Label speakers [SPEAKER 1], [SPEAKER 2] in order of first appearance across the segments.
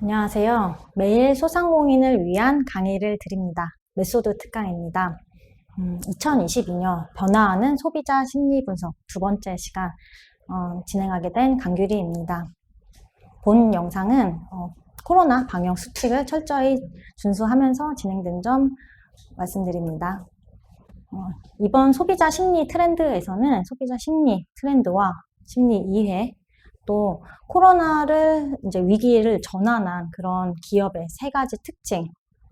[SPEAKER 1] 안녕하세요. 매일 소상공인을 위한 강의를 드립니다. 메소드 특강입니다. 2022년 변화하는 소비자 심리 분석 두 번째 시간 진행하게 된 강규리입니다. 본 영상은 코로나 방역 수칙을 철저히 준수하면서 진행된 점 말씀드립니다. 이번 소비자 심리 트렌드에서는 소비자 심리 트렌드와 심리 이해, 또 코로나를 이제 위기를 전환한 그런 기업의 세 가지 특징,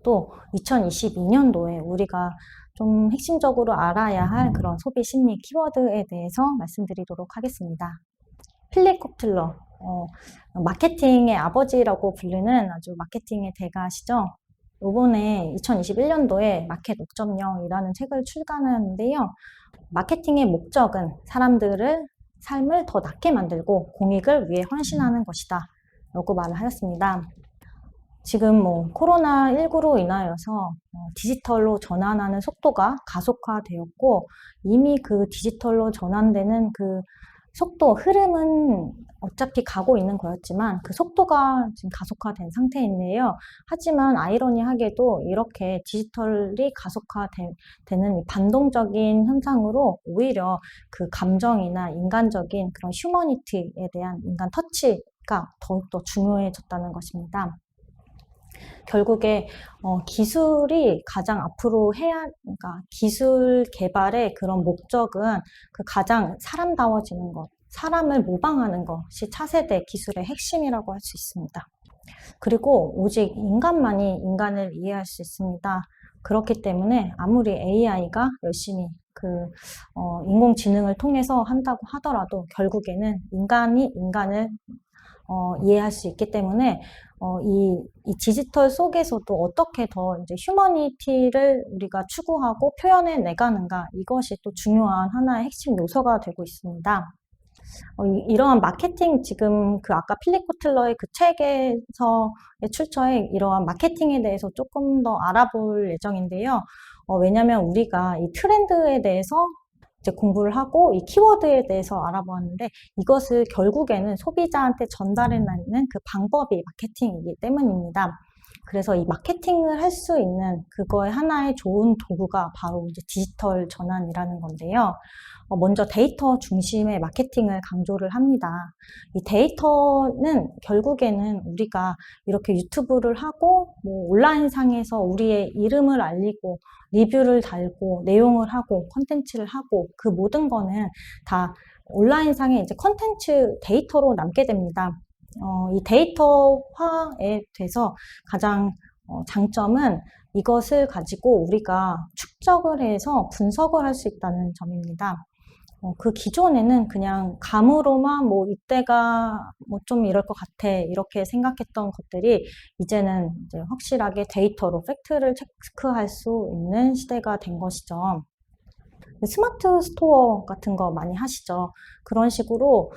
[SPEAKER 1] 또 2022년도에 우리가 좀 핵심적으로 알아야 할 그런 소비 심리 키워드에 대해서 말씀드리도록 하겠습니다. 필립 코틀러, 마케팅의 아버지라고 부르는 아주 마케팅의 대가시죠. 이번에 2021년도에 마켓 5.0이라는 책을 출간하는데요. 마케팅의 목적은 사람들을 삶을 더 낫게 만들고 공익을 위해 헌신하는 것이다 라고 말을 하였습니다. 지금 코로나19로 인하여서 디지털로 전환하는 속도가 가속화되었고, 이미 그 디지털로 전환되는 그 속도, 흐름은 어차피 가고 있는 거였지만 그 속도가 지금 가속화된 상태인데요. 하지만 아이러니하게도 이렇게 디지털이 가속화되는 이 반동적인 현상으로 오히려 그 감정이나 인간적인 그런 휴머니티에 대한 인간 터치가 더욱더 중요해졌다는 것입니다. 결국에 기술이 가장 앞으로 그러니까 기술 개발의 그런 목적은 그 가장 사람다워지는 것, 사람을 모방하는 것이 차세대 기술의 핵심이라고 할 수 있습니다. 그리고 오직 인간만이 인간을 이해할 수 있습니다. 그렇기 때문에 아무리 AI가 열심히 인공지능을 통해서 한다고 하더라도 결국에는 인간이 인간을 이해할 수 있기 때문에 이 디지털 속에서도 어떻게 더 이제 휴머니티를 우리가 추구하고 표현해 내가는가, 이것이 또 중요한 하나의 핵심 요소가 되고 있습니다. 이러한 마케팅, 지금 아까 필립 코틀러의 그 책에서의 출처에 이러한 마케팅에 대해서 조금 더 알아볼 예정인데요. 왜냐면 우리가 이 트렌드에 대해서 이제 공부를 하고 이 키워드에 대해서 알아보았는데, 이것을 결국에는 소비자한테 전달해내는 그 방법이 마케팅이기 때문입니다. 그래서 이 마케팅을 할 수 있는 그거의 하나의 좋은 도구가 바로 이제 디지털 전환이라는 건데요. 먼저 데이터 중심의 마케팅을 강조를 합니다. 이 데이터는 결국에는 우리가 이렇게 유튜브를 하고 온라인상에서 우리의 이름을 알리고 리뷰를 달고 내용을 하고 콘텐츠를 하고, 그 모든 거는 다 온라인상에 이제 콘텐츠 데이터로 남게 됩니다. 이 데이터화에 돼서 가장 장점은 이것을 가지고 우리가 축적을 해서 분석을 할 수 있다는 점입니다. 그 기존에는 그냥 감으로만 이때가 좀 이럴 것 같아 이렇게 생각했던 것들이 이제는 이제 확실하게 데이터로 팩트를 체크할 수 있는 시대가 된 것이죠. 스마트 스토어 같은 거 많이 하시죠. 그런 식으로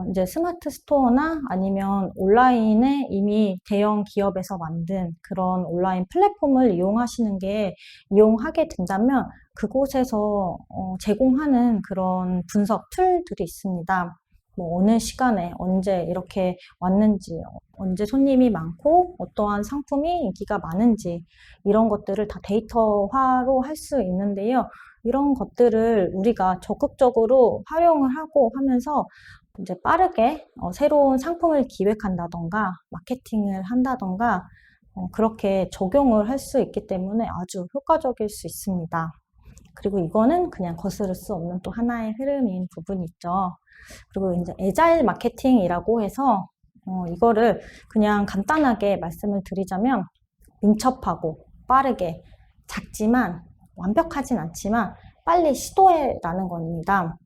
[SPEAKER 1] 이제 스마트 스토어나 아니면 온라인에 이미 대형 기업에서 만든 그런 온라인 플랫폼을 이용하게 된다면 그곳에서 제공하는 그런 분석 툴들이 있습니다. 어느 시간에 언제 이렇게 왔는지, 언제 손님이 많고 어떠한 상품이 인기가 많은지, 이런 것들을 다 데이터화로 할 수 있는데요. 이런 것들을 우리가 적극적으로 활용을 하고 하면서 이제 빠르게 새로운 상품을 기획한다던가 마케팅을 한다던가 그렇게 적용을 할 수 있기 때문에 아주 효과적일 수 있습니다. 그리고 이거는 그냥 거스를 수 없는 또 하나의 흐름인 부분이 있죠. 그리고 이제 애자일 마케팅이라고 해서 이거를 그냥 간단하게 말씀을 드리자면, 민첩하고 빠르게, 작지만 완벽하진 않지만 빨리 시도해라는 겁니다.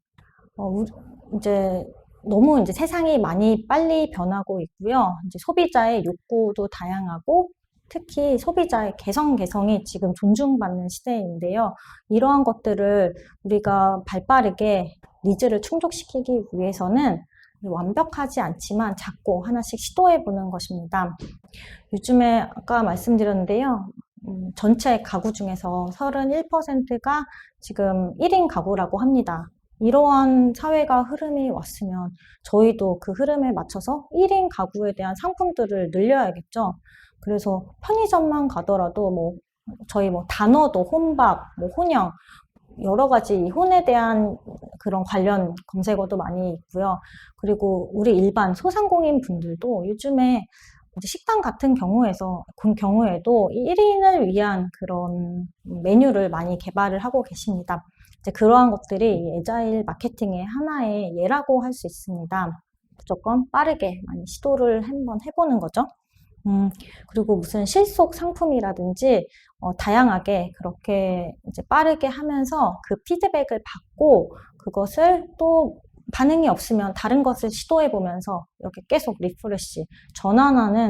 [SPEAKER 1] 이제 너무 이제 세상이 많이 빨리 변하고 있고요. 이제 소비자의 욕구도 다양하고 특히 소비자의 개성이 지금 존중받는 시대인데요. 이러한 것들을 우리가 발빠르게 니즈를 충족시키기 위해서는 완벽하지 않지만 작고 하나씩 시도해보는 것입니다. 요즘에 아까 말씀드렸는데요. 전체 가구 중에서 31%가 지금 1인 가구라고 합니다. 이러한 사회가 흐름이 왔으면 저희도 그 흐름에 맞춰서 1인 가구에 대한 상품들을 늘려야겠죠. 그래서 편의점만 가더라도 뭐 저희 뭐 단어도 혼밥, 뭐 혼영, 여러 가지 혼에 대한 그런 관련 검색어도 많이 있고요. 그리고 우리 일반 소상공인 분들도 요즘에 이제 식당 같은 경우에도 1인을 위한 그런 메뉴를 많이 개발을 하고 계십니다. 이제 그러한 것들이 애자일 마케팅의 하나의 예라고 할 수 있습니다. 무조건 빠르게 많이 시도를 한번 해보는 거죠. 그리고 무슨 실속 상품이라든지 다양하게 그렇게 이제 빠르게 하면서 그 피드백을 받고 그것을 또 반응이 없으면 다른 것을 시도해 보면서 이렇게 계속 리프레시, 전환하고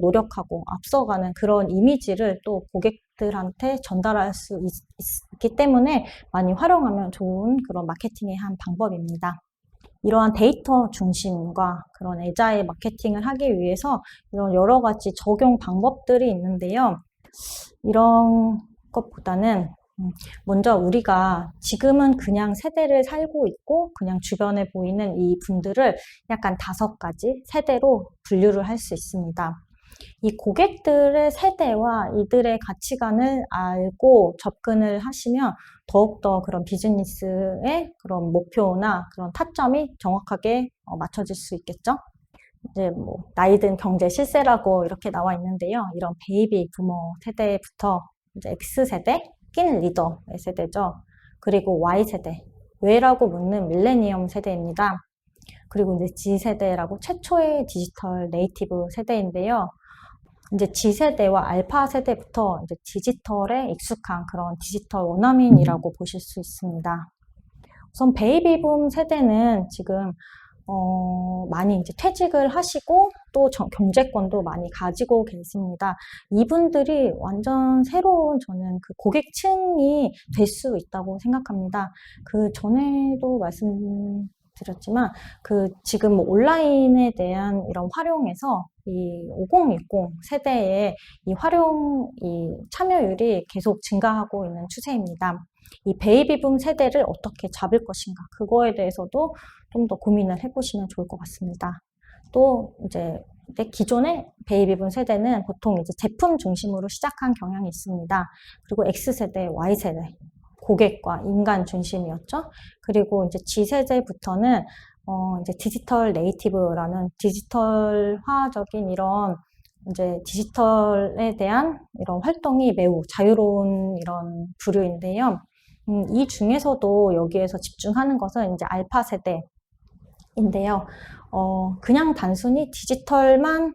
[SPEAKER 1] 노력하고 앞서가는 그런 이미지를 또 고객들한테 전달할 수 있기 때문에 많이 활용하면 좋은 그런 마케팅의 한 방법입니다. 이러한 데이터 중심과 그런 애자일 마케팅을 하기 위해서 이런 여러 가지 적용 방법들이 있는데요. 이런 것보다는 먼저 우리가 지금은 그냥 세대를 살고 있고 그냥 주변에 보이는 이 분들을 약간 5가지 세대로 분류를 할 수 있습니다. 이 고객들의 세대와 이들의 가치관을 알고 접근을 하시면 더욱더 그런 비즈니스의 그런 목표나 그런 타점이 정확하게 맞춰질 수 있겠죠. 이제 뭐 나이든 경제 실세라고 이렇게 나와 있는데요. 이런 베이비 부모 세대부터 이제 X세대, 낀 리더의 세대죠. 그리고 Y세대, 왜라고 묻는 밀레니엄 세대입니다. 그리고 이제 G세대라고 최초의 디지털 네이티브 세대인데요. 이제 G세대와 알파 세대부터 이제 디지털에 익숙한 그런 디지털 원어민이라고 보실 수 있습니다. 우선 베이비붐 세대는 지금 많이 이제 퇴직을 하시고 또 경제권도 많이 가지고 계십니다. 이분들이 완전 새로운 저는 그 고객층이 될 수 있다고 생각합니다. 그 전에도 말씀드렸지만 지금 온라인에 대한 이런 활용에서 이 5060 세대의 이 참여율이 계속 증가하고 있는 추세입니다. 이 베이비붐 세대를 어떻게 잡을 것인가 그거에 대해서도 좀 더 고민을 해보시면 좋을 것 같습니다. 또 이제 기존의 베이비붐 세대는 보통 이제 제품 중심으로 시작한 경향이 있습니다. 그리고 X세대, Y세대 고객과 인간 중심이었죠. 그리고 이제 G세대부터는 이제 디지털 네이티브라는 디지털화적인 이런 이제 디지털에 대한 이런 활동이 매우 자유로운 이런 부류인데요. 이 중에서도 여기에서 집중하는 것은 이제 알파 세대인데요. 그냥 단순히 디지털만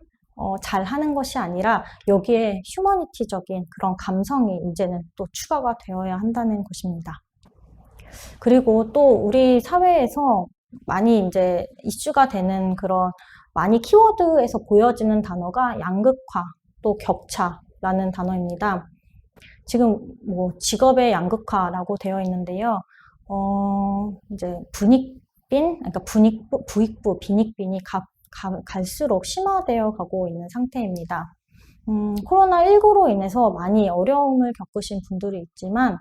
[SPEAKER 1] 잘 하는 것이 아니라 여기에 휴머니티적인 그런 감성이 이제는 또 추가가 되어야 한다는 것입니다. 그리고 또 우리 사회에서 많이 이제 이슈가 되는 그런 많이 키워드에서 보여지는 단어가 양극화, 또 격차라는 단어입니다. 지금 뭐 직업의 양극화라고 되어 있는데요. 이제 부익부, 빈익빈이 갈수록 심화되어 가고 있는 상태입니다. 코로나19로 인해서 많이 어려움을 겪으신 분들이 있지만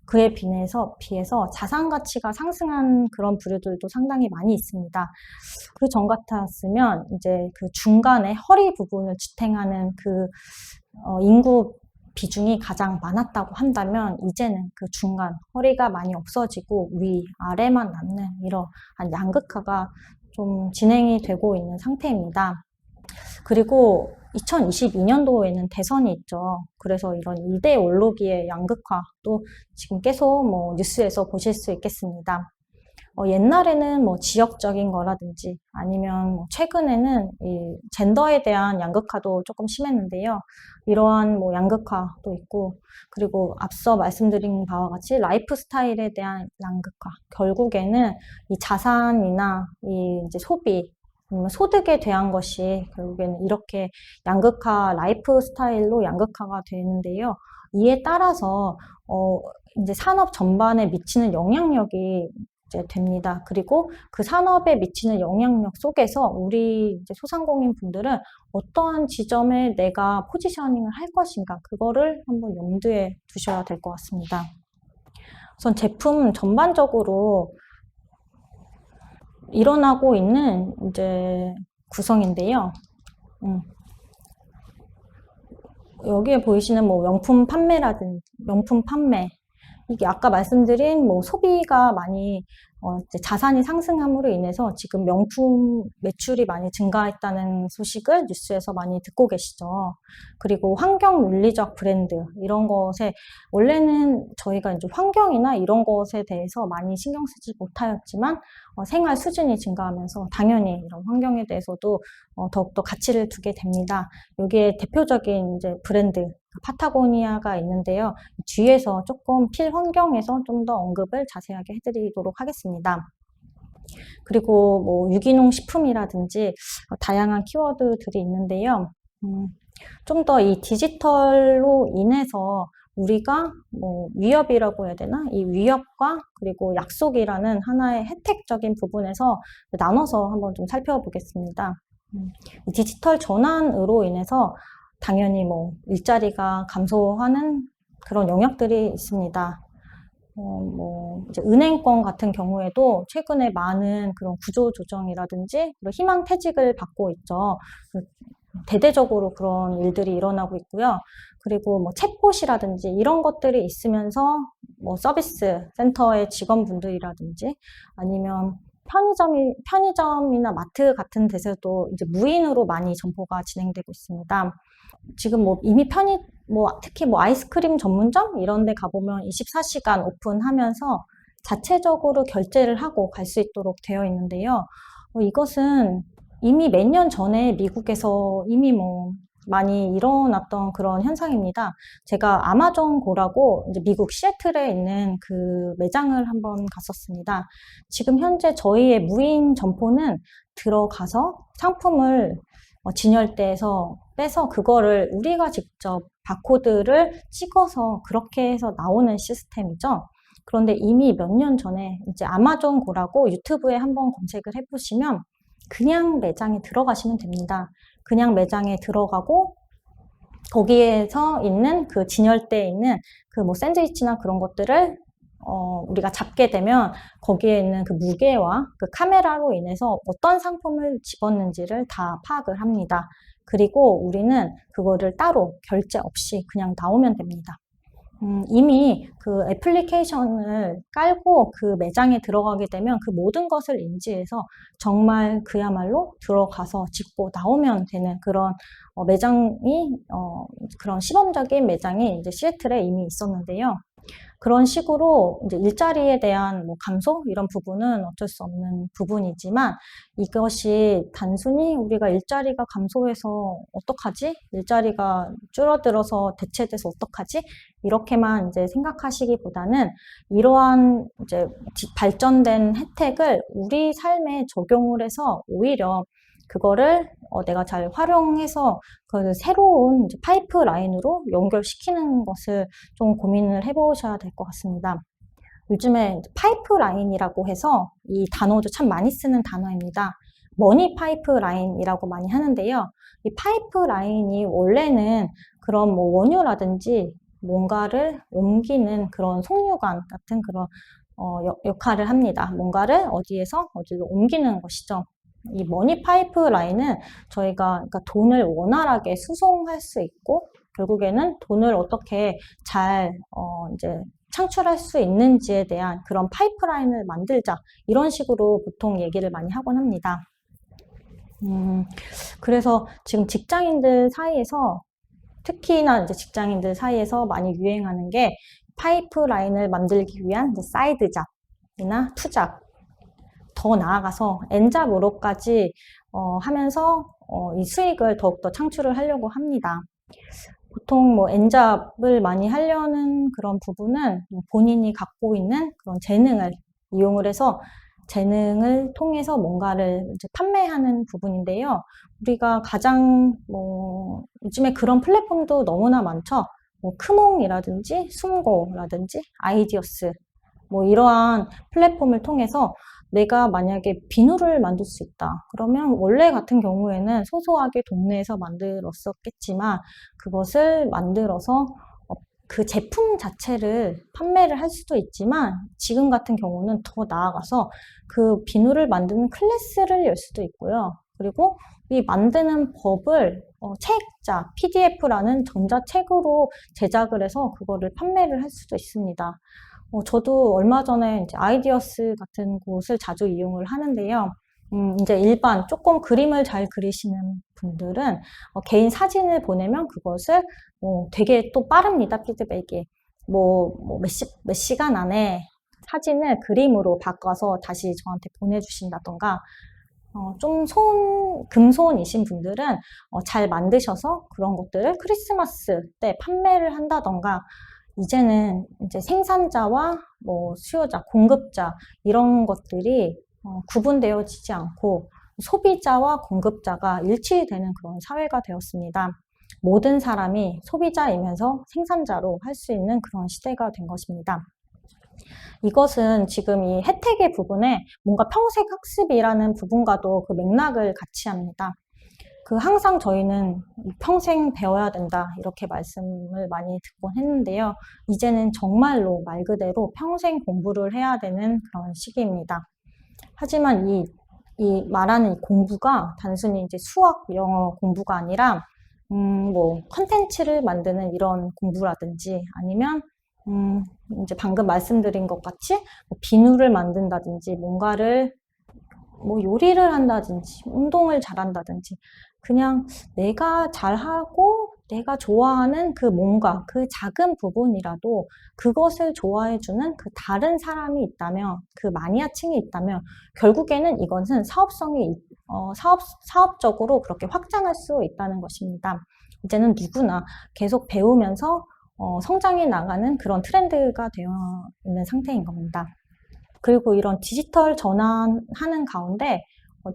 [SPEAKER 1] 그에 비해서 자산 가치가 상승한 그런 부류들도 상당히 많이 있습니다. 그 전 같았으면 이제 그 중간에 허리 부분을 지탱하는 인구 비중이 가장 많았다고 한다면 이제는 그 중간 허리가 많이 없어지고 아래만 남는 이러한 양극화가 좀 진행이 되고 있는 상태입니다. 그리고 2022년도에는 대선이 있죠. 그래서 이런 이대 올로기의 양극화도 지금 계속 뭐 뉴스에서 보실 수 있겠습니다. 옛날에는 뭐 지역적인 거라든지 아니면 뭐 최근에는 이 젠더에 대한 양극화도 조금 심했는데요. 이러한 뭐 양극화도 있고, 그리고 앞서 말씀드린 바와 같이 라이프 스타일에 대한 양극화, 결국에는 이 자산이나 이제 소비, 소득에 대한 것이 결국에는 이렇게 라이프 스타일로 양극화가 되는데요. 이에 따라서 이제 산업 전반에 미치는 영향력이 이제 됩니다. 그리고 그 산업에 미치는 영향력 속에서 우리 이제 소상공인 분들은 어떠한 지점에 내가 포지셔닝을 할 것인가, 그거를 한번 염두에 두셔야 될 것 같습니다. 우선 제품 전반적으로 일어나고 있는 이제 구성인데요. 여기에 보이시는 뭐 명품 판매. 이게 아까 말씀드린 뭐 소비가 많이 이제 자산이 상승함으로 인해서 지금 명품 매출이 많이 증가했다는 소식을 뉴스에서 많이 듣고 계시죠. 그리고 환경 윤리적 브랜드 이런 것에 원래는 저희가 이제 환경이나 이런 것에 대해서 많이 신경 쓰지 못하였지만 생활 수준이 증가하면서 당연히 이런 환경에 대해서도 더욱더 가치를 두게 됩니다. 여기에 대표적인 이제 브랜드 파타고니아가 있는데요. 뒤에서 조금 필환경에서 좀 더 언급을 자세하게 해드리도록 하겠습니다. 그리고 뭐 유기농 식품이라든지 다양한 키워드들이 있는데요. 좀 더 이 디지털로 인해서 우리가 뭐 위협이라고 해야 되나? 이 위협과 그리고 약속이라는 하나의 혜택적인 부분에서 나눠서 한번 좀 살펴보겠습니다. 이 디지털 전환으로 인해서 당연히 뭐 일자리가 감소하는 그런 영역들이 있습니다. 뭐 이제 은행권 같은 경우에도 최근에 많은 그런 구조 조정이라든지 그리고 희망퇴직을 받고 있죠. 대대적으로 그런 일들이 일어나고 있고요. 그리고 뭐 챗봇이라든지 이런 것들이 있으면서 뭐 서비스 센터의 직원분들이라든지 아니면 편의점이나 마트 같은 데서도 이제 무인으로 많이 점포가 진행되고 있습니다. 지금 뭐 이미 특히 뭐 아이스크림 전문점 이런 데 가보면 24시간 오픈하면서 자체적으로 결제를 하고 갈 수 있도록 되어 있는데요. 이것은 이미 몇 년 전에 미국에서 이미 뭐 많이 일어났던 그런 현상입니다. 제가 아마존고라고 이제 미국 시애틀에 있는 그 매장을 한번 갔었습니다. 지금 현재 저희의 무인 점포는 들어가서 상품을 진열대에서 빼서 그거를 우리가 직접 바코드를 찍어서 그렇게 해서 나오는 시스템이죠. 그런데 이미 몇 년 전에 이제 아마존고라고 유튜브에 한번 검색을 해보시면 그냥 매장에 들어가시면 됩니다. 그냥 매장에 들어가고 거기에서 있는 그 진열대에 있는 그 뭐 샌드위치나 그런 것들을 우리가 잡게 되면 거기에 있는 그 무게와 그 카메라로 인해서 어떤 상품을 집었는지를 다 파악을 합니다. 그리고 우리는 그거를 따로 결제 없이 그냥 나오면 됩니다. 이미 그 애플리케이션을 깔고 그 매장에 들어가게 되면 그 모든 것을 인지해서 정말 그야말로 들어가서 짚고 나오면 되는 그런 그런 시범적인 매장이 이제 시애틀에 이미 있었는데요. 그런 식으로 이제 일자리에 대한 뭐 감소 이런 부분은 어쩔 수 없는 부분이지만 이것이 단순히 우리가 일자리가 감소해서 어떡하지? 일자리가 줄어들어서 대체돼서 어떡하지? 이렇게만 이제 생각하시기보다는 이러한 이제 발전된 혜택을 우리 삶에 적용을 해서 오히려 그거를 내가 잘 활용해서 그 새로운 이제 파이프라인으로 연결시키는 것을 좀 고민을 해보셔야 될 것 같습니다. 요즘에 파이프라인이라고 해서 이 단어도 참 많이 쓰는 단어입니다. 머니 파이프라인이라고 많이 하는데요. 이 파이프라인이 원래는 그런 뭐 원유라든지 뭔가를 옮기는 그런 송유관 같은 그런 역할을 합니다. 뭔가를 어디에서 어디로 옮기는 것이죠. 이 머니 파이프라인은 저희가 그러니까 돈을 원활하게 수송할 수 있고 결국에는 돈을 어떻게 잘 이제 창출할 수 있는지에 대한 그런 파이프라인을 만들자 이런 식으로 보통 얘기를 많이 하곤 합니다. 그래서 지금 직장인들 사이에서 특히나 이제 직장인들 사이에서 많이 유행하는 게 파이프라인을 만들기 위한 사이드 잡이나 투잡 더 나아가서 N잡으로까지 하면서 이 수익을 더욱더 창출을 하려고 합니다. 보통 뭐 N잡을 많이 하려는 그런 부분은 본인이 갖고 있는 그런 재능을 이용을 해서 재능을 통해서 뭔가를 이제 판매하는 부분인데요. 우리가 가장 요즘에 그런 플랫폼도 너무나 많죠. 뭐 크몽이라든지 숨고라든지 아이디어스 뭐 이러한 플랫폼을 통해서 내가 만약에 비누를 만들 수 있다. 그러면 원래 같은 경우에는 소소하게 동네에서 만들었었겠지만 그것을 만들어서 그 제품 자체를 판매를 할 수도 있지만 지금 같은 경우는 더 나아가서 그 비누를 만드는 클래스를 열 수도 있고요. 그리고 이 만드는 법을 책자, PDF라는 전자책으로 제작을 해서 그거를 판매를 할 수도 있습니다. 저도 얼마 전에 이제 아이디어스 같은 곳을 자주 이용을 하는데요. 이제 일반 조금 그림을 잘 그리시는 분들은 개인 사진을 보내면 그것을 되게 또 빠릅니다. 피드백이. 몇 시간 안에 사진을 그림으로 바꿔서 다시 저한테 보내주신다던가, 좀 금손이신 분들은 잘 만드셔서 그런 것들을 크리스마스 때 판매를 한다던가, 이제는 이제 생산자와 수요자, 공급자 이런 것들이 구분되어지지 않고 소비자와 공급자가 일치되는 그런 사회가 되었습니다. 모든 사람이 소비자이면서 생산자로 할 수 있는 그런 시대가 된 것입니다. 이것은 지금 이 혜택의 부분에 뭔가 평생 학습이라는 부분과도 그 맥락을 같이 합니다. 항상 저희는 평생 배워야 된다 이렇게 말씀을 많이 듣곤 했는데요. 이제는 정말로 말 그대로 평생 공부를 해야 되는 그런 시기입니다. 하지만 이 말하는 이 공부가 단순히 이제 수학, 영어 공부가 아니라 컨텐츠를 만드는 이런 공부라든지 아니면 이제 방금 말씀드린 것 같이 비누를 만든다든지 뭔가를 요리를 한다든지 운동을 잘한다든지 그냥 내가 잘하고 내가 좋아하는 그 뭔가 그 작은 부분이라도 그것을 좋아해주는 그 다른 사람이 있다면 그 마니아층이 있다면 결국에는 이것은 사업적으로 그렇게 확장할 수 있다는 것입니다. 이제는 누구나 계속 배우면서 성장해 나가는 그런 트렌드가 되어 있는 상태인 겁니다. 그리고 이런 디지털 전환하는 가운데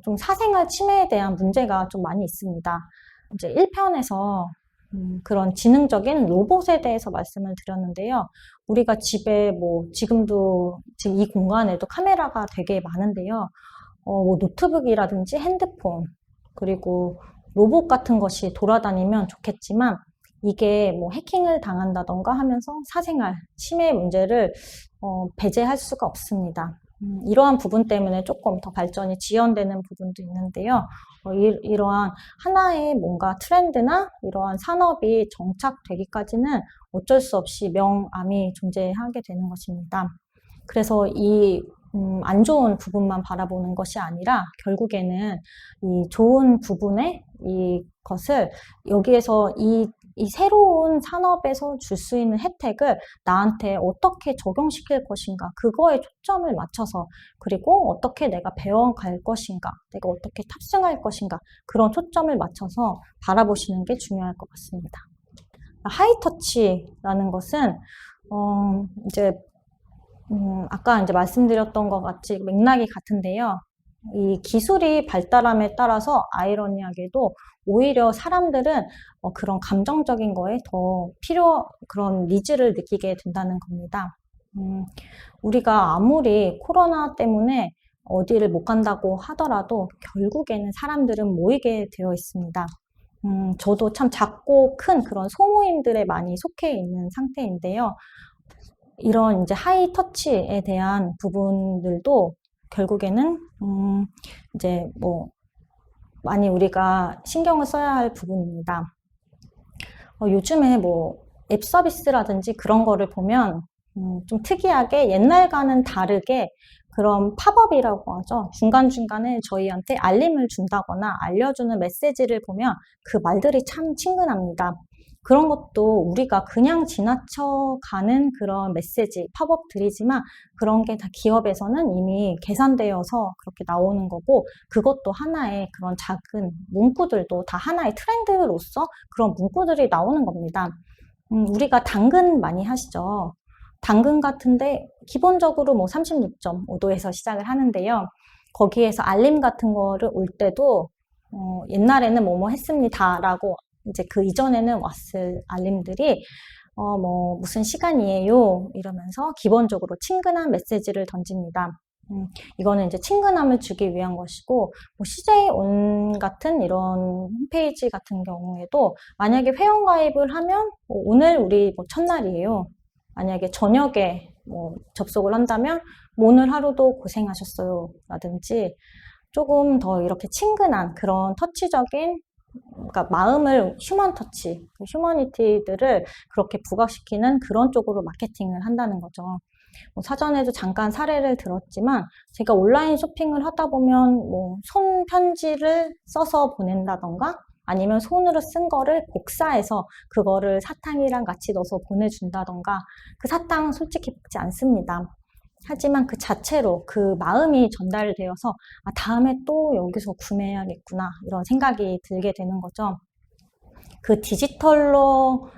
[SPEAKER 1] 좀 사생활 침해에 대한 문제가 좀 많이 있습니다. 이제 1편에서 그런 지능적인 로봇에 대해서 말씀을 드렸는데요. 우리가 집에 지금도 지금 이 공간에도 카메라가 되게 많은데요. 노트북이라든지 핸드폰 그리고 로봇 같은 것이 돌아다니면 좋겠지만 이게 해킹을 당한다던가 하면서 사생활 침해 문제를 배제할 수가 없습니다. 이러한 부분 때문에 조금 더 발전이 지연되는 부분도 있는데요. 이러한 하나의 뭔가 트렌드나 이러한 산업이 정착되기까지는 어쩔 수 없이 명암이 존재하게 되는 것입니다. 그래서 안 좋은 부분만 바라보는 것이 아니라 결국에는 이 좋은 부분의 이것을 여기에서 이 새로운 산업에서 줄 수 있는 혜택을 나한테 어떻게 적용시킬 것인가 그거에 초점을 맞춰서 그리고 어떻게 내가 배워갈 것인가 내가 어떻게 탑승할 것인가 그런 초점을 맞춰서 바라보시는 게 중요할 것 같습니다. 하이터치라는 것은 아까 이제 말씀드렸던 것 같이 맥락이 같은데요. 이 기술이 발달함에 따라서 아이러니하게도 오히려 사람들은 그런 감정적인 거에 더 그런 니즈를 느끼게 된다는 겁니다. 우리가 아무리 코로나 때문에 어디를 못 간다고 하더라도 결국에는 사람들은 모이게 되어 있습니다. 저도 참 작고 큰 그런 소모임들에 많이 속해 있는 상태인데요. 이런 이제 하이 터치에 대한 부분들도 결국에는 이제 많이 우리가 신경을 써야 할 부분입니다. 요즘에 앱 서비스라든지 그런 거를 보면 좀 특이하게 옛날과는 다르게 그런 팝업이라고 하죠. 중간중간에 저희한테 알림을 준다거나 알려주는 메시지를 보면 그 말들이 참 친근합니다. 그런 것도 우리가 그냥 지나쳐가는 그런 메시지, 팝업들이지만 그런 게 다 기업에서는 이미 계산되어서 그렇게 나오는 거고 그것도 하나의 그런 작은 문구들도 다 하나의 트렌드로서 그런 문구들이 나오는 겁니다. 우리가 당근 많이 하시죠. 당근 같은데 기본적으로 36.5도에서 시작을 하는데요. 거기에서 알림 같은 거를 올 때도 옛날에는 뭐뭐 했습니다 라고 이제 그 이전에는 왔을 알림들이 무슨 시간이에요 이러면서 기본적으로 친근한 메시지를 던집니다. 이거는 이제 친근함을 주기 위한 것이고, 뭐 CJ온 같은 이런 홈페이지 같은 경우에도 만약에 회원가입을 하면 오늘 우리 뭐 첫날이에요. 만약에 저녁에 뭐 접속을 한다면 뭐 오늘 하루도 고생하셨어요 라든지 조금 더 이렇게 친근한 그런 터치적인 그러니까 마음을 휴먼 터치, 휴머니티들을 그렇게 부각시키는 그런 쪽으로 마케팅을 한다는 거죠. 뭐 사전에도 잠깐 사례를 들었지만 제가 온라인 쇼핑을 하다 보면 뭐 손편지를 써서 보낸다던가 아니면 손으로 쓴 거를 복사해서 그거를 사탕이랑 같이 넣어서 보내준다던가 그 사탕은 솔직히 먹지 않습니다. 하지만 그 자체로 그 마음이 전달되어서 아, 다음에 또 여기서 구매해야겠구나 이런 생각이 들게 되는 거죠. 그 디지털로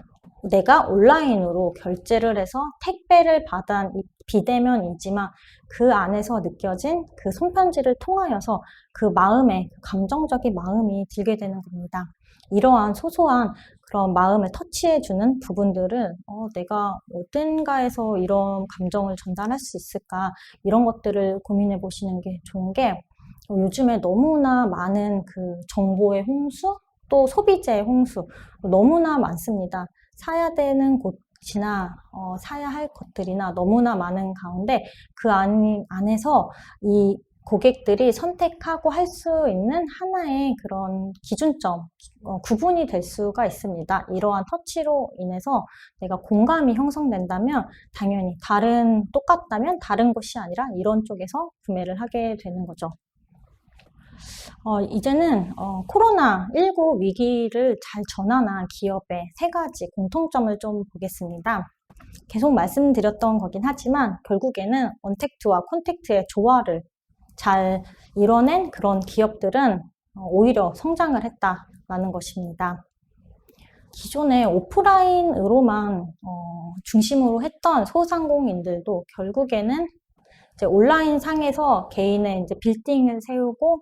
[SPEAKER 1] 내가 온라인으로 결제를 해서 택배를 받은 비대면이지만 그 안에서 느껴진 그 손편지를 통하여서 그 마음에, 감정적인 마음이 들게 되는 겁니다. 이러한 소소한 그런 마음을 터치해주는 부분들은 내가 어딘가에서 이런 감정을 전달할 수 있을까 이런 것들을 고민해 보시는 게 좋은 게 요즘에 너무나 많은 그 정보의 홍수 또 소비재의 홍수 너무나 많습니다. 사야 되는 곳이나 사야 할 것들이나 너무나 많은 가운데 그 안에서 이 고객들이 선택하고 할 수 있는 하나의 그런 기준점, 구분이 될 수가 있습니다. 이러한 터치로 인해서 내가 공감이 형성된다면 당연히 똑같다면 다른 곳이 아니라 이런 쪽에서 구매를 하게 되는 거죠. 이제는 코로나19 위기를 잘 전환한 기업의 세 가지 공통점을 좀 보겠습니다. 계속 말씀드렸던 거긴 하지만 결국에는 언택트와 콘택트의 조화를 잘 이뤄낸 그런 기업들은 오히려 성장을 했다라는 것입니다. 기존에 오프라인으로만 중심으로 했던 소상공인들도 결국에는 이제 온라인 상에서 개인의 이제 빌딩을 세우고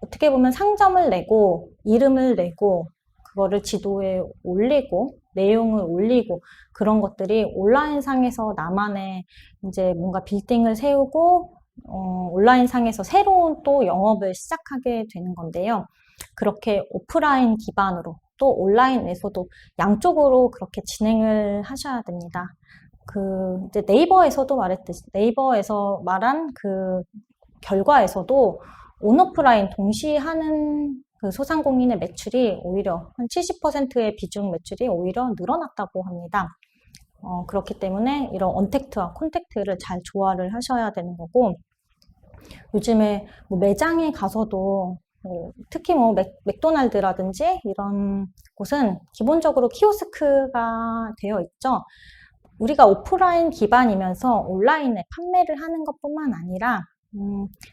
[SPEAKER 1] 어떻게 보면 상점을 내고 이름을 내고 그거를 지도에 올리고 내용을 올리고 그런 것들이 온라인 상에서 나만의 이제 뭔가 빌딩을 세우고 온라인 상에서 새로운 또 영업을 시작하게 되는 건데요. 그렇게 오프라인 기반으로 또 온라인에서도 양쪽으로 그렇게 진행을 하셔야 됩니다. 이제 네이버에서도 말했듯이 네이버에서 말한 그 결과에서도 온오프라인 동시에 하는 그 소상공인의 매출이 오히려 한 70%의 비중 매출이 오히려 늘어났다고 합니다. 그렇기 때문에 이런 언택트와 콘택트를 잘 조화를 하셔야 되는 거고 요즘에 뭐 매장에 가서도 특히 뭐 맥도날드라든지 이런 곳은 기본적으로 키오스크가 되어 있죠. 우리가 오프라인 기반이면서 온라인에 판매를 하는 것뿐만 아니라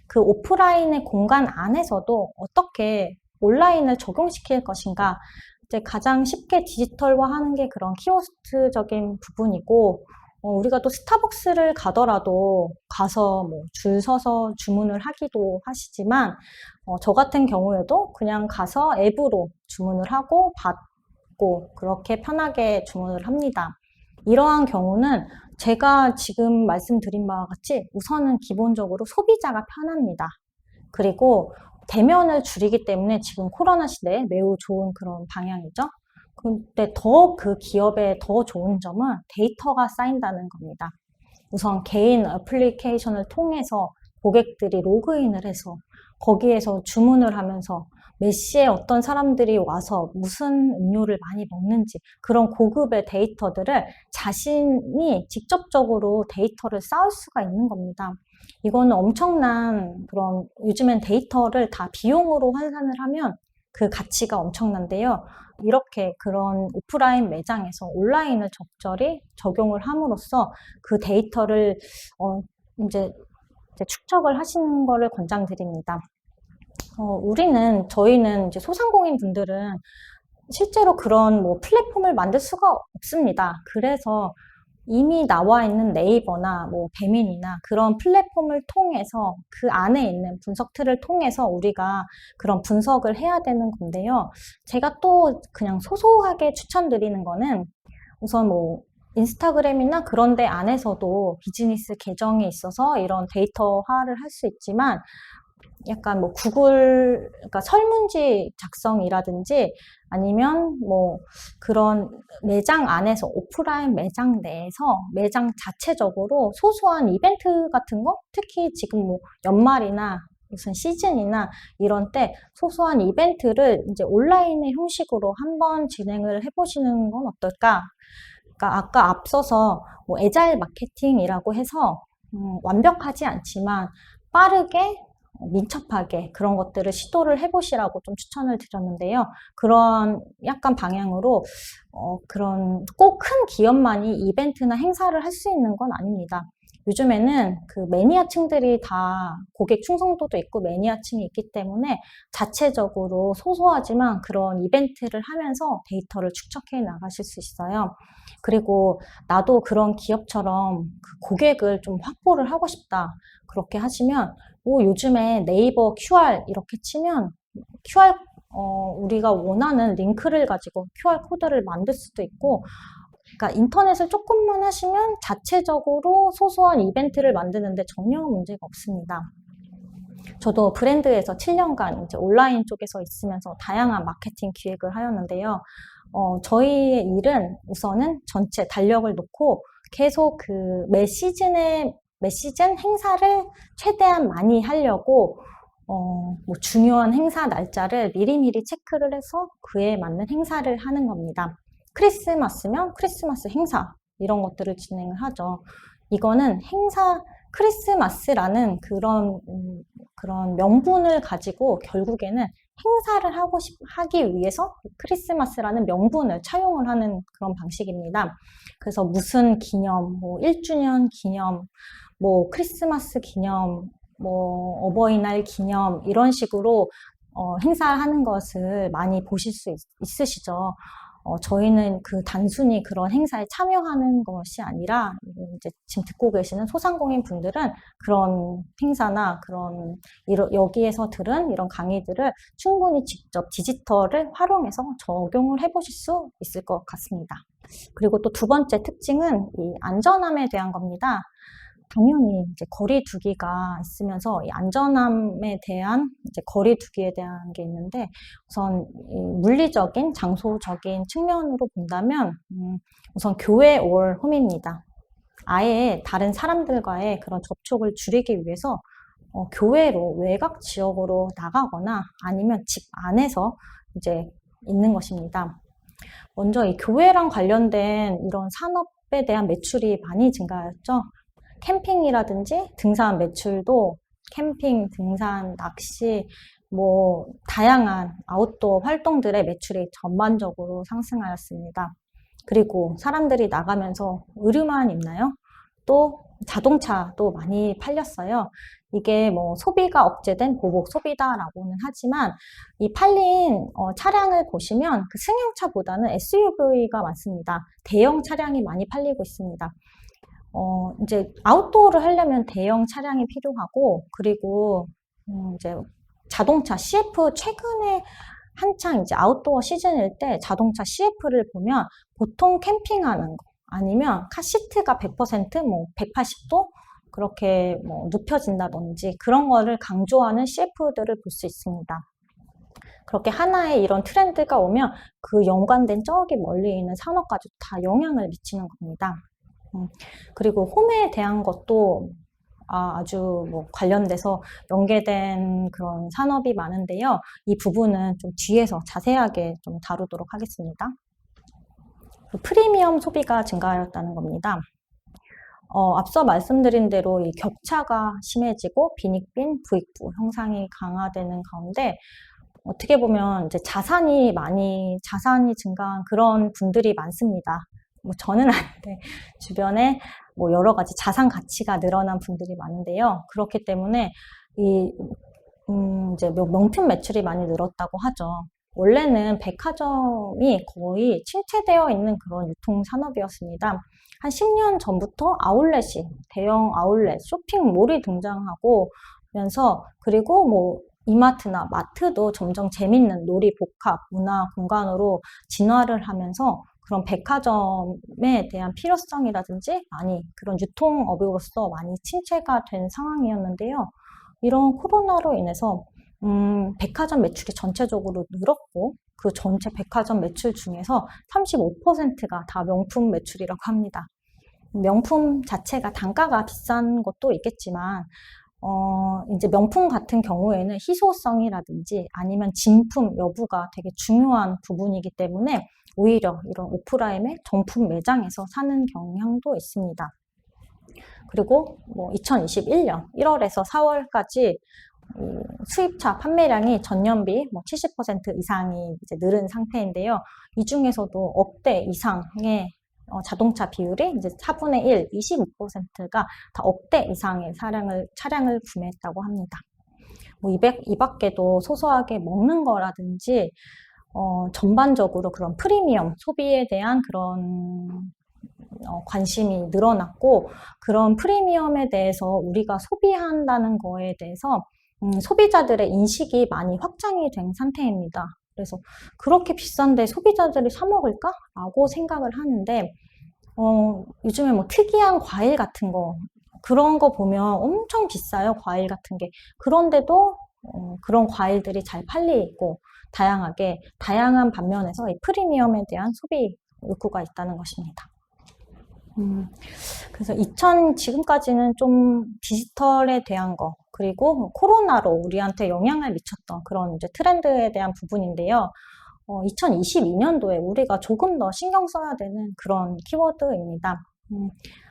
[SPEAKER 1] 그 오프라인의 공간 안에서도 어떻게 온라인을 적용시킬 것인가 이제 가장 쉽게 디지털화하는 게 그런 키오스크적인 부분이고 우리가 또 스타벅스를 가더라도 가서 뭐 줄 서서 주문을 하기도 하시지만 저 같은 경우에도 그냥 가서 앱으로 주문을 하고 받고 그렇게 편하게 주문을 합니다. 이러한 경우는 제가 지금 말씀드린 바와 같이 우선은 기본적으로 소비자가 편합니다. 그리고 대면을 줄이기 때문에 지금 코로나 시대에 매우 좋은 그런 방향이죠. 근데 더 그 기업의 더 좋은 점은 데이터가 쌓인다는 겁니다. 우선 개인 애플리케이션을 통해서 고객들이 로그인을 해서 거기에서 주문을 하면서 몇 시에 어떤 사람들이 와서 무슨 음료를 많이 먹는지 그런 고급의 데이터들을 자신이 직접적으로 데이터를 쌓을 수가 있는 겁니다. 이거는 엄청난 그런 요즘엔 데이터를 다 비용으로 환산을 하면 그 가치가 엄청난데요. 이렇게 그런 오프라인 매장에서 온라인을 적절히 적용을 함으로써 그 데이터를 이제 축적을 하시는 거를 권장드립니다. 저희는 이제 소상공인 분들은 실제로 그런 뭐 플랫폼을 만들 수가 없습니다. 그래서 이미 나와 있는 네이버나 뭐 배민이나 그런 플랫폼을 통해서 그 안에 있는 분석 틀을 통해서 우리가 그런 분석을 해야 되는 건데요. 제가 또 그냥 소소하게 추천드리는 거는 우선 뭐 인스타그램이나 그런 데 안에서도 비즈니스 계정이 있어서 이런 데이터화를 할 수 있지만 약간 뭐 구글, 그러니까 설문지 작성이라든지 아니면 뭐 그런 매장 안에서 오프라인 매장 내에서 매장 자체적으로 소소한 이벤트 같은 거, 특히 지금 뭐 연말이나 무슨 시즌이나 이런 때 소소한 이벤트를 이제 온라인의 형식으로 한번 진행을 해보시는 건 어떨까? 그러니까 아까 앞서서 뭐 애자일 마케팅이라고 해서 완벽하지 않지만 빠르게 민첩하게 그런 것들을 시도를 해보시라고 좀 추천을 드렸는데요. 그런 약간 방향으로 그런 꼭 큰 기업만이 이벤트나 행사를 할 수 있는 건 아닙니다. 요즘에는 그 매니아층들이 다 고객 충성도도 있고 매니아층이 있기 때문에 자체적으로 소소하지만 그런 이벤트를 하면서 데이터를 축적해 나가실 수 있어요. 그리고 나도 그런 기업처럼 그 고객을 좀 확보를 하고 싶다. 그렇게 하시면 요즘에 네이버 QR 이렇게 치면 QR 우리가 원하는 링크를 가지고 QR 코드를 만들 수도 있고, 그러니까 인터넷을 조금만 하시면 자체적으로 소소한 이벤트를 만드는데 전혀 문제가 없습니다. 저도 브랜드에서 7년간 이제 온라인 쪽에서 있으면서 다양한 마케팅 기획을 하였는데요. 저희의 일은 우선은 전체 달력을 놓고 계속 그 매 시즌 행사를 최대한 많이 하려고 뭐 중요한 행사 날짜를 미리미리 체크를 해서 그에 맞는 행사를 하는 겁니다. 크리스마스면 크리스마스 행사 이런 것들을 진행을 하죠. 이거는 크리스마스라는 그런 명분을 가지고 결국에는 행사를 하기 위해서 크리스마스라는 명분을 차용을 하는 그런 방식입니다. 그래서 무슨 기념, 뭐 1주년 기념, 뭐 크리스마스 기념, 뭐 어버이날 기념 이런 식으로 행사하는 것을 많이 보실 수 있으시죠. 저희는 그 단순히 그런 행사에 참여하는 것이 아니라 이제 지금 듣고 계시는 소상공인 분들은 그런 행사나 여기에서 들은 이런 강의들을 충분히 직접 디지털을 활용해서 적용을 해보실 수 있을 것 같습니다. 그리고 또 두 번째 특징은 이 안전함에 대한 겁니다. 당연히 이제 거리 두기가 있으면서 이 안전함에 대한 이제 거리 두기에 대한 게 있는데 우선 물리적인 장소적인 측면으로 본다면 우선 교회 올 홈입니다. 아예 다른 사람들과의 그런 접촉을 줄이기 위해서 교회로 외곽 지역으로 나가거나 아니면 집 안에서 이제 있는 것입니다. 먼저 이 교회랑 관련된 이런 산업에 대한 매출이 많이 증가했죠. 캠핑이라든지 등산 매출도 캠핑, 등산, 낚시, 뭐 다양한 아웃도어 활동들의 매출이 전반적으로 상승하였습니다. 그리고 사람들이 나가면서 의류만 입나요? 또 자동차도 많이 팔렸어요. 이게 뭐 소비가 억제된 보복 소비다라고는 하지만 이 팔린 차량을 보시면 그 승용차보다는 SUV가 많습니다. 대형 차량이 많이 팔리고 있습니다. 이제 아웃도어를 하려면 대형 차량이 필요하고, 그리고 이제 자동차 CF 최근에 한창 이제 아웃도어 시즌일 때 자동차 CF를 보면 보통 캠핑하는 거 아니면 카시트가 100% 뭐 180도 그렇게 뭐 눕혀진다든지 그런 거를 강조하는 CF들을 볼 수 있습니다. 그렇게 하나의 이런 트렌드가 오면 그 연관된 저기 멀리 있는 산업까지 다 영향을 미치는 겁니다. 그리고 홈에 대한 것도 아주 뭐 관련돼서 연계된 그런 산업이 많은데요. 이 부분은 좀 뒤에서 자세하게 좀 다루도록 하겠습니다. 프리미엄 소비가 증가하였다는 겁니다. 앞서 말씀드린 대로 이 격차가 심해지고 빈익빈, 부익부 형상이 강화되는 가운데 어떻게 보면 이제 자산이 증가한 그런 분들이 많습니다. 뭐 저는 아닌데 주변에 뭐 여러 가지 자산 가치가 늘어난 분들이 많은데요. 그렇기 때문에 이제 명품 매출이 많이 늘었다고 하죠. 원래는 백화점이 거의 침체되어 있는 그런 유통 산업이었습니다. 한 10년 전부터 대형 아울렛, 쇼핑몰이 등장하고 면서 그리고 뭐 이마트나 마트도 점점 재밌는 놀이 복합 문화 공간으로 진화를 하면서 그런 백화점에 대한 필요성이라든지 많이 그런 유통업으로서 많이 침체가 된 상황이었는데요. 이런 코로나로 인해서 백화점 매출이 전체적으로 늘었고 그 전체 백화점 매출 중에서 35%가 다 명품 매출이라고 합니다. 명품 자체가 단가가 비싼 것도 있겠지만 이제 명품 같은 경우에는 희소성이라든지 아니면 진품 여부가 되게 중요한 부분이기 때문에 오히려 이런 오프라인의 정품 매장에서 사는 경향도 있습니다. 그리고 2021년 1월에서 4월까지 수입차 판매량이 전년비 70% 이상이 이제 늘은 상태인데요. 이 중에서도 억대 이상의 자동차 비율이 이제 4분의 1, 25%가 다 억대 이상의 차량을 구매했다고 합니다. 이 밖에도 소소하게 먹는 거라든지 전반적으로 그런 프리미엄 소비에 대한 그런 관심이 늘어났고 그런 프리미엄에 대해서 우리가 소비한다는 거에 대해서 소비자들의 인식이 많이 확장이 된 상태입니다. 그래서 그렇게 비싼데 소비자들이 사 먹을까? 라고 생각을 하는데 요즘에 특이한 과일 같은 거 그런 거 보면 엄청 비싸요. 과일 같은 게. 그런데도 그런 과일들이 잘 팔리고 다양한 반면에서 이 프리미엄에 대한 소비 욕구가 있다는 것입니다. 그래서 지금까지는 좀 디지털에 대한 거, 그리고 코로나로 우리한테 영향을 미쳤던 그런 이제 트렌드에 대한 부분인데요. 2022년도에 우리가 조금 더 신경 써야 되는 그런 키워드입니다.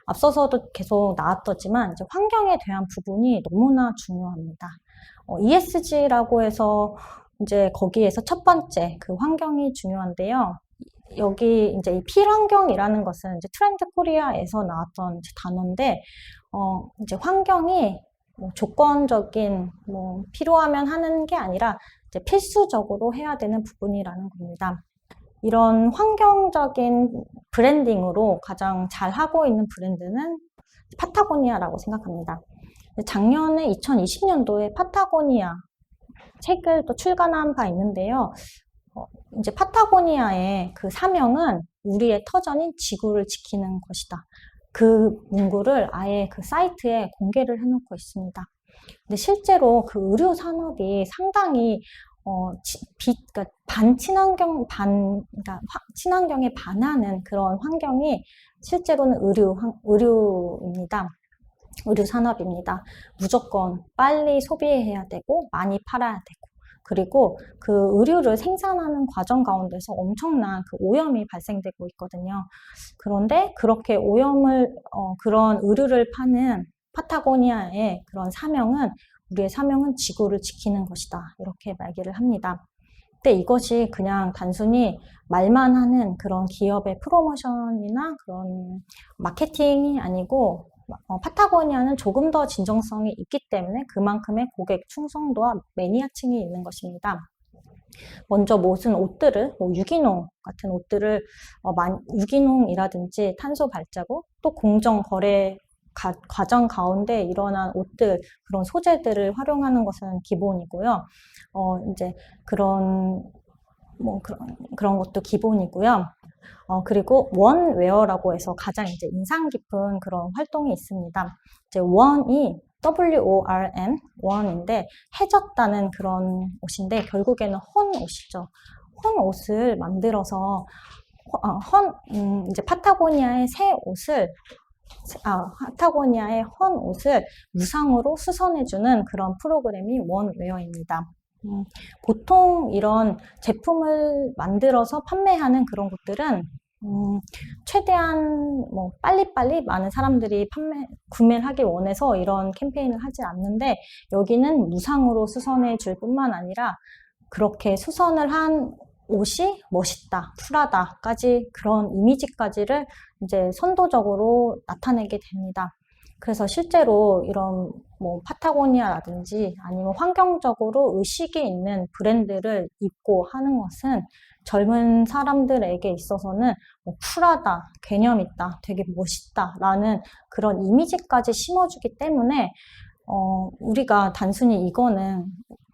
[SPEAKER 1] 앞서서도 계속 나왔었지만 이제 환경에 대한 부분이 너무나 중요합니다. ESG라고 해서 이제 거기에서 첫 번째 그 환경이 중요한데요. 여기 이제 이 필환경이라는 것은 이제 트렌드 코리아에서 나왔던 단어인데, 이제 환경이 조건적인 필요하면 하는 게 아니라 이제 필수적으로 해야 되는 부분이라는 겁니다. 이런 환경적인 브랜딩으로 가장 잘 하고 있는 브랜드는 파타고니아라고 생각합니다. 작년에 2020년도에 파타고니아 책을 또 출간한 바 있는데요. 이제 파타고니아의 그 사명은 우리의 터전인 지구를 지키는 것이다. 그 문구를 아예 그 사이트에 공개를 해놓고 있습니다. 근데 실제로 그 의료 산업이 상당히 그러니까 친환경에 반하는 그런 환경이 실제로는 의료입니다. 의료 산업입니다. 무조건 빨리 소비해야 되고 많이 팔아야 되고 그리고 그 의류를 생산하는 과정 가운데서 엄청난 그 오염이 발생되고 있거든요. 그런데 그렇게 그런 의류를 파는 파타고니아의 그런 우리의 사명은 지구를 지키는 것이다. 이렇게 말기를 합니다. 근데 이것이 그냥 단순히 말만 하는 그런 기업의 프로모션이나 그런 마케팅이 아니고 파타고니아는 조금 더 진정성이 있기 때문에 그만큼의 고객 충성도와 매니아층이 있는 것입니다. 먼저 모든 옷들을, 유기농 같은 옷들을, 유기농이라든지 탄소 발자국, 또 공정 거래 과정 가운데 일어난 옷들, 그런 소재들을 활용하는 것은 기본이고요. 이제 그런 것도 기본이고요. 그리고 원웨어라고 해서 가장 이제 인상 깊은 그런 활동이 있습니다. 이제 원이 WORN, 원인데 해졌다는 그런 옷인데 결국에는 헌 옷이죠. 헌 옷을 만들어서 이제 파타고니아의 헌 옷을 무상으로 수선해주는 그런 프로그램이 원웨어입니다. 보통 이런 제품을 만들어서 판매하는 그런 곳들은 최대한 빨리빨리 많은 사람들이 구매를 하기 원해서 이런 캠페인을 하지 않는데 여기는 무상으로 수선해 줄 뿐만 아니라 그렇게 수선을 한 옷이 멋있다, 쿨하다까지 그런 이미지까지를 이제 선도적으로 나타내게 됩니다. 그래서 실제로 이런 파타고니아라든지 아니면 환경적으로 의식이 있는 브랜드를 입고 하는 것은 젊은 사람들에게 있어서는 쿨하다, 개념 있다, 되게 멋있다 라는 그런 이미지까지 심어주기 때문에 우리가 단순히 이거는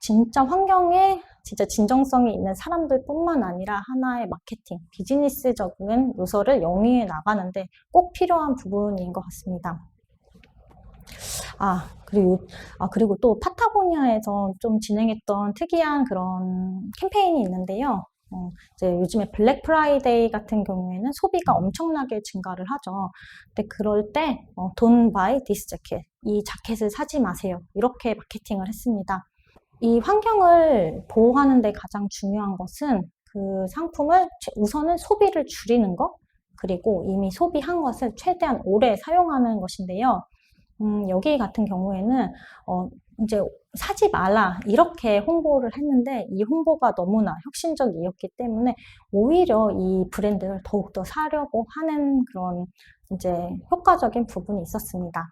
[SPEAKER 1] 진짜 환경에 진짜 진정성이 있는 사람들뿐만 아니라 하나의 마케팅, 비즈니스적인 요소를 영위해 나가는데 꼭 필요한 부분인 것 같습니다. 그리고 또 파타고니아에서 좀 진행했던 특이한 그런 캠페인이 있는데요. 이제 요즘에 블랙 프라이데이 같은 경우에는 소비가 엄청나게 증가를 하죠. 근데 그럴 때 Don't buy this jacket. 이 자켓을 사지 마세요. 이렇게 마케팅을 했습니다. 이 환경을 보호하는 데 가장 중요한 것은 그 상품을 우선은 소비를 줄이는 것, 그리고 이미 소비한 것을 최대한 오래 사용하는 것인데요. 여기 같은 경우에는 이제 사지 말라 이렇게 홍보를 했는데 이 홍보가 너무나 혁신적이었기 때문에 오히려 이 브랜드를 더욱더 사려고 하는 그런 이제 효과적인 부분이 있었습니다.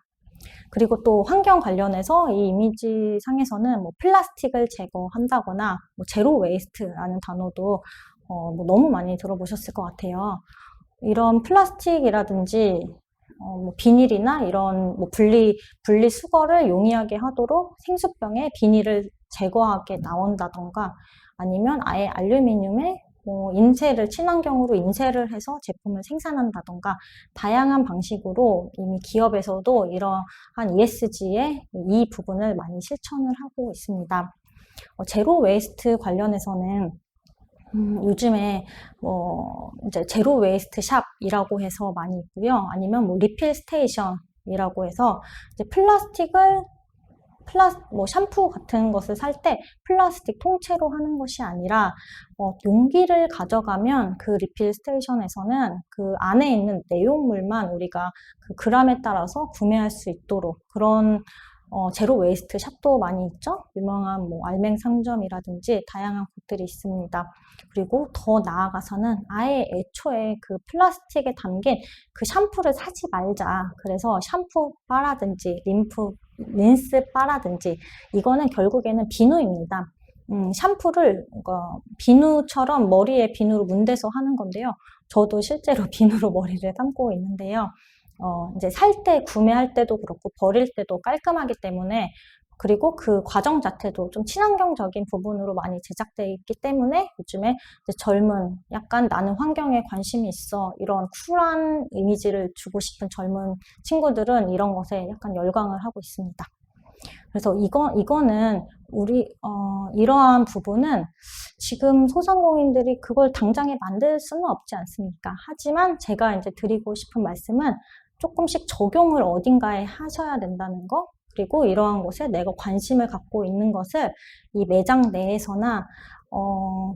[SPEAKER 1] 그리고 또 환경 관련해서 이 이미지 상에서는 뭐 플라스틱을 제거한다거나 뭐 제로 웨이스트라는 단어도 뭐 너무 많이 들어보셨을 것 같아요. 이런 플라스틱이라든지 뭐 비닐이나 이런 뭐 분리수거를 용이하게 하도록 생수병에 비닐을 제거하게 나온다던가 아니면 아예 알루미늄에 친환경으로 인쇄를 해서 제품을 생산한다던가 다양한 방식으로 이미 기업에서도 이러한 ESG의 이 부분을 많이 실천을 하고 있습니다. 제로 웨이스트 관련해서는 요즘에 이제 제로 웨이스트 샵이라고 해서 많이 있고요. 아니면 뭐 리필 스테이션이라고 해서 이제 뭐 샴푸 같은 것을 살 때 플라스틱 통째로 하는 것이 아니라 용기를 가져가면 그 리필 스테이션에서는 그 안에 있는 내용물만 우리가 그 그램에 따라서 구매할 수 있도록 그런 제로 웨이스트 샵도 많이 있죠. 유명한 뭐 알맹 상점이라든지 다양한 곳들이 있습니다. 그리고 더 나아가서는 아예 애초에 그 플라스틱에 담긴 그 샴푸를 사지 말자. 그래서 샴푸 바라든지 린스 바라든지 이거는 결국에는 비누입니다. 샴푸를 비누처럼 머리에 비누로 문대서 하는 건데요. 저도 실제로 비누로 머리를 감고 있는데요. 이제 살 때, 구매할 때도 그렇고, 버릴 때도 깔끔하기 때문에, 그리고 그 과정 자체도 좀 친환경적인 부분으로 많이 제작되어 있기 때문에, 요즘에 이제 젊은, 약간 나는 환경에 관심이 있어, 이런 쿨한 이미지를 주고 싶은 젊은 친구들은 이런 것에 약간 열광을 하고 있습니다. 그래서 이거는 이러한 부분은 지금 소상공인들이 그걸 당장에 만들 수는 없지 않습니까? 하지만 제가 이제 드리고 싶은 말씀은 조금씩 적용을 어딘가에 하셔야 된다는 거, 그리고 이러한 곳에 내가 관심을 갖고 있는 것을 이 매장 내에서나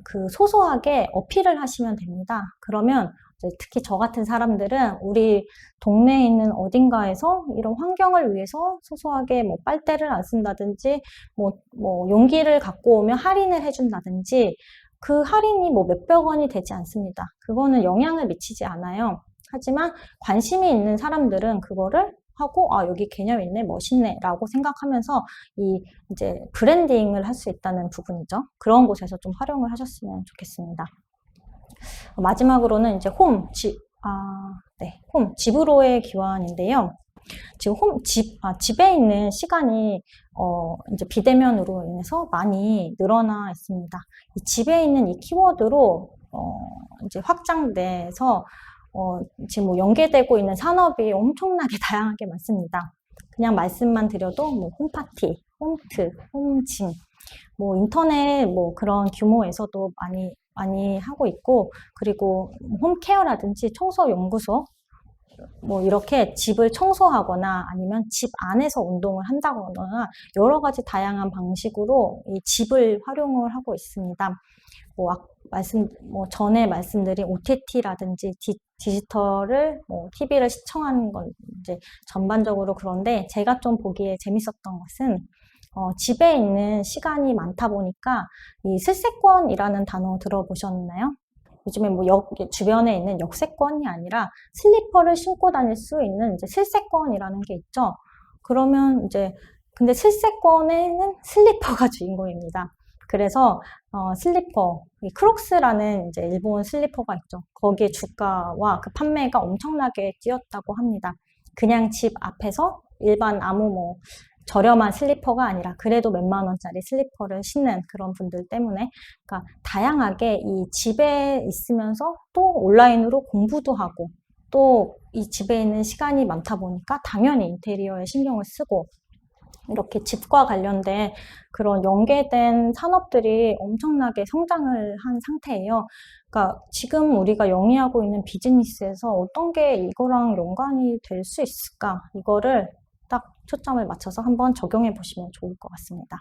[SPEAKER 1] 그 소소하게 어필을 하시면 됩니다. 그러면 특히 저 같은 사람들은 우리 동네에 있는 어딘가에서 이런 환경을 위해서 소소하게 뭐 빨대를 안 쓴다든지 뭐 용기를 갖고 오면 할인을 해준다든지 그 할인이 뭐 몇백 원이 되지 않습니다. 그거는 영향을 미치지 않아요. 하지만 관심이 있는 사람들은 그거를 하고 여기 개념 있네, 멋있네 라고 생각하면서 이제 브랜딩을 할 수 있다는 부분이죠. 그런 곳에서 좀 활용을 하셨으면 좋겠습니다. 마지막으로는 이제 집으로의 귀환인데요. 지금 집에 있는 시간이 이제 비대면으로 인해서 많이 늘어나 있습니다. 이 집에 있는 이 키워드로 이제 확장돼서 지금 뭐 연계되고 있는 산업이 엄청나게 다양하게 많습니다. 그냥 말씀만 드려도 뭐 홈파티, 홈트, 홈짐, 뭐 인터넷 뭐 그런 규모에서도 많이 하고 있고, 그리고 홈케어라든지 청소연구소, 뭐 이렇게 집을 청소하거나 아니면 집 안에서 운동을 한다거나 여러 가지 다양한 방식으로 이 집을 활용을 하고 있습니다. 전에 말씀드린 OTT라든지 디지털을 TV를 시청하는 건 이제 전반적으로 그런데 제가 좀 보기에 재밌었던 것은 집에 있는 시간이 많다 보니까 이 슬세권이라는 단어 들어보셨나요? 요즘에 뭐 주변에 있는 역세권이 아니라 슬리퍼를 신고 다닐 수 있는 이제 슬세권이라는 게 있죠. 그러면 근데 슬세권에는 슬리퍼가 주인공입니다. 그래서 슬리퍼, 크록스라는 이제 일본 슬리퍼가 있죠. 거기에 주가와 그 판매가 엄청나게 뛰었다고 합니다. 그냥 집 앞에서 일반 아무 저렴한 슬리퍼가 아니라 그래도 몇만 원짜리 슬리퍼를 신는 그런 분들 때문에 그러니까 다양하게 이 집에 있으면서 또 온라인으로 공부도 하고 또 이 집에 있는 시간이 많다 보니까 당연히 인테리어에 신경을 쓰고 이렇게 집과 관련된 그런 연계된 산업들이 엄청나게 성장을 한 상태예요. 그러니까 지금 우리가 영위하고 있는 비즈니스에서 어떤 게 이거랑 연관이 될 수 있을까? 이거를 딱 초점을 맞춰서 한번 적용해 보시면 좋을 것 같습니다.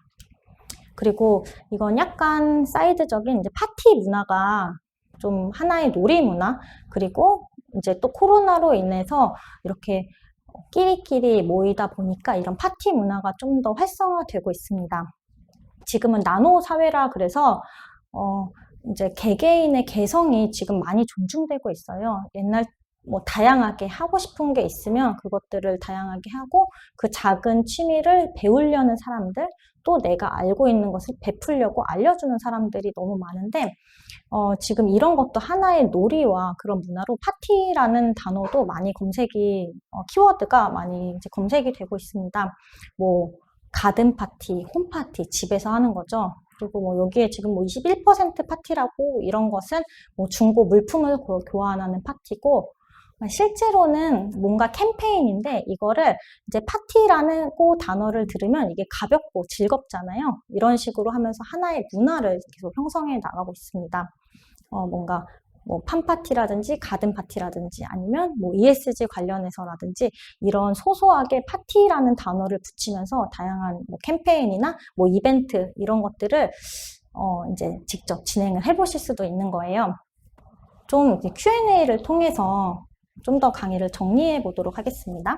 [SPEAKER 1] 그리고 이건 약간 사이드적인 이제 파티 문화가 좀 하나의 놀이 문화, 그리고 이제 또 코로나로 인해서 이렇게 끼리끼리 모이다 보니까 이런 파티 문화가 좀 더 활성화되고 있습니다. 지금은 나노 사회라 그래서 이제 개개인의 개성이 지금 많이 존중되고 있어요. 옛날 뭐 다양하게 하고 싶은 게 있으면 그것들을 다양하게 하고 그 작은 취미를 배우려는 사람들, 또 내가 알고 있는 것을 베풀려고 알려주는 사람들이 너무 많은데 지금 이런 것도 하나의 놀이와 그런 문화로 파티라는 단어도 많이 검색이 키워드가 많이 이제 검색이 되고 있습니다. 뭐 가든 파티, 홈 파티, 집에서 하는 거죠. 그리고 뭐 여기에 지금 뭐 21% 파티라고 이런 것은 뭐 중고 물품을 교환하는 파티고 실제로는 뭔가 캠페인인데 이거를 이제 파티라는 단어를 들으면 이게 가볍고 즐겁잖아요. 이런 식으로 하면서 하나의 문화를 계속 형성해 나가고 있습니다. 뭔가 뭐 팜파티라든지 가든 파티라든지 아니면 뭐 ESG 관련해서라든지 이런 소소하게 파티라는 단어를 붙이면서 다양한 뭐 캠페인이나 뭐 이벤트 이런 것들을 이제 직접 진행을 해보실 수도 있는 거예요. 좀 Q&A를 통해서 좀 더 강의를 정리해 보도록 하겠습니다.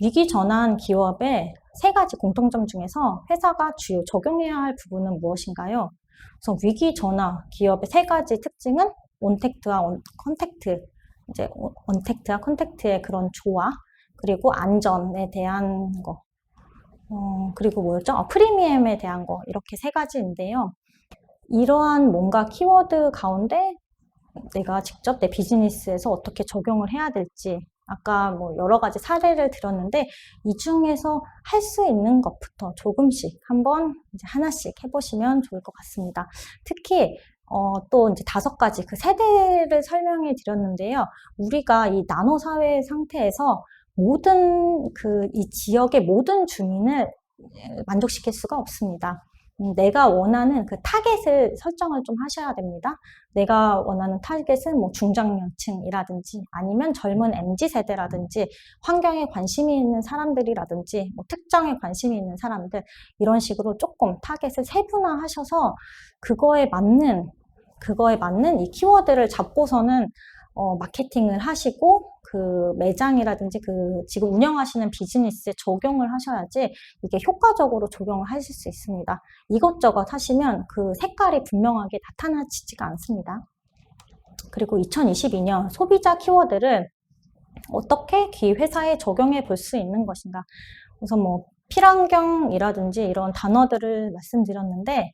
[SPEAKER 1] 위기 전환 기업의 3가지 공통점 중에서 회사가 주요 적용해야 할 부분은 무엇인가요? 그래서 위기 전환 기업의 3가지 특징은 온택트와 컨택트, 이제 온택트와 컨택트의 그런 조화, 그리고 안전에 대한 거, 그리고 뭐였죠? 프리미엄에 대한 거, 이렇게 3가지인데요. 이러한 뭔가 키워드 가운데 내가 직접 내 비즈니스에서 어떻게 적용을 해야 될지 아까 뭐 여러 가지 사례를 들었는데 이 중에서 할 수 있는 것부터 조금씩 한번 이제 하나씩 해보시면 좋을 것 같습니다. 특히 또 이제 5가지 그 세대를 설명해 드렸는데요. 우리가 이 나노 사회 상태에서 모든 이 지역의 모든 주민을 만족시킬 수가 없습니다. 내가 원하는 그 타겟을 설정을 좀 하셔야 됩니다. 내가 원하는 타겟은 뭐 중장년층이라든지 아니면 젊은 MZ세대라든지 환경에 관심이 있는 사람들이라든지 뭐 특정에 관심이 있는 사람들 이런 식으로 조금 타겟을 세분화하셔서 그거에 맞는 이 키워드를 잡고서는 마케팅을 하시고 그 매장이라든지 그 지금 운영하시는 비즈니스에 적용을 하셔야지 이게 효과적으로 적용을 하실 수 있습니다. 이것저것 하시면 그 색깔이 분명하게 나타나지가 않습니다. 그리고 2022년 소비자 키워드를 어떻게 회사에 적용해 볼 수 있는 것인가. 우선 뭐 필환경이라든지 이런 단어들을 말씀드렸는데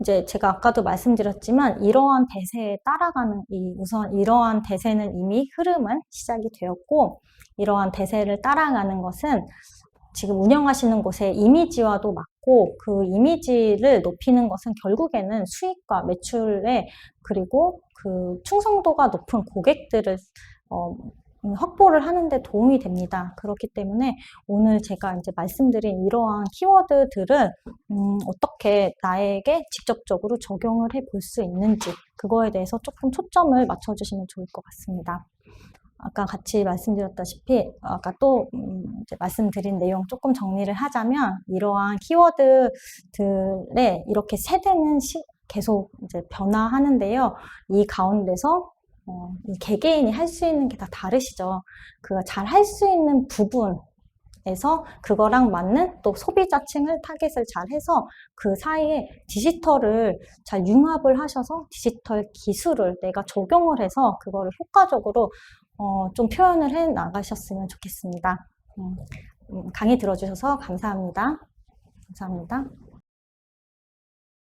[SPEAKER 1] 이제 제가 아까도 말씀드렸지만 이러한 대세에 따라가는 우선 이러한 대세는 이미 흐름은 시작이 되었고 이러한 대세를 따라가는 것은 지금 운영하시는 곳의 이미지와도 맞고 그 이미지를 높이는 것은 결국에는 수익과 매출에 그리고 그 충성도가 높은 고객들을 확보를 하는데 도움이 됩니다. 그렇기 때문에 오늘 제가 이제 말씀드린 이러한 키워드들을 어떻게 나에게 직접적으로 적용을 해 볼 수 있는지 그거에 대해서 조금 초점을 맞춰주시면 좋을 것 같습니다. 아까 같이 말씀드렸다시피 아까 또 이제 말씀드린 내용 조금 정리를 하자면 이러한 키워드들의 이렇게 세대는 계속 이제 변화하는데요. 이 가운데서 개개인이 할 수 있는 게 다 다르시죠. 그 잘 할 수 있는 부분에서 그거랑 맞는 또 소비자층을 타겟을 잘 해서 그 사이에 디지털을 잘 융합을 하셔서 디지털 기술을 내가 적용을 해서 그거를 효과적으로 좀 표현을 해 나가셨으면 좋겠습니다. 강의 들어주셔서 감사합니다. 감사합니다.